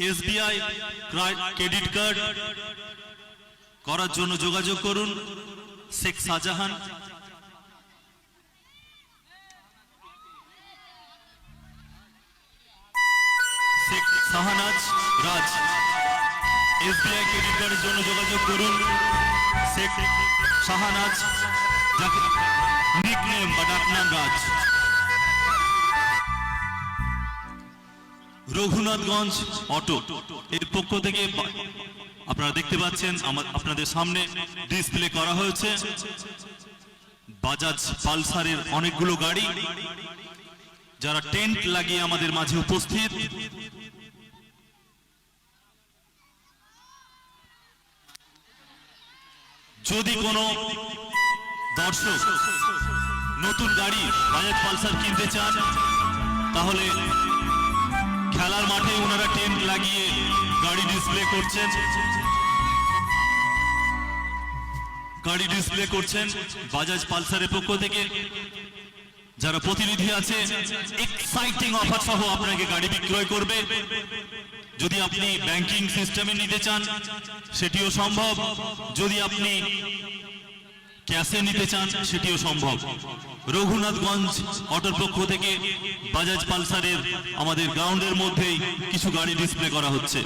SBI credit card করার জন্য যোগাযোগ করুন শেখ শাহজাহান। শেখ শাহনাজ রাজ। এসবিআই ক্রেডিট কার্ডের জন্য যোগাযোগ করুন শেখ শাহনাজ, যাকে নিকনেম বা ডাকনাম রাজ। রঘুনাথগঞ্জ অটো এর পক্ষ থেকে আপনারা দেখতে পাচ্ছেন আপনাদের সামনে ডিসপ্লে করা হয়েছে বাজাজ পালসারের অনেকগুলো গাড়ি, যারা টেন্ট লাগিয়ে আমাদের মাঝে উপস্থিত। যদি কোনো দর্শক নতুন গাড়ি বাজাজ পালসার কিনতে চান, তাহলে খেলার মাঠে ওনারা টেন্ট লাগিয়ে গাড়ি ডিসপ্লে করছেন বাজাজ পালসারের পক্ষ থেকে। যারা প্রতিনিধি আছে এক্সাইটিং অফার সহ আপনাকে গাড়ি বিক্রয় করবে। যদি আপনি ব্যাংকিং সিস্টেমে নিতে চান সেটিও সম্ভব, যদি আপনি ক্যাশে নিতে চান সেটিও সম্ভব। রঘুনাথগঞ্জ অটোর পক্ষ থেকে বাজাজ পালসারের আমাদের গ্রাউন্ডের মধ্যেই কিছু গাড়ি ডিসপ্লে করা হচ্ছে।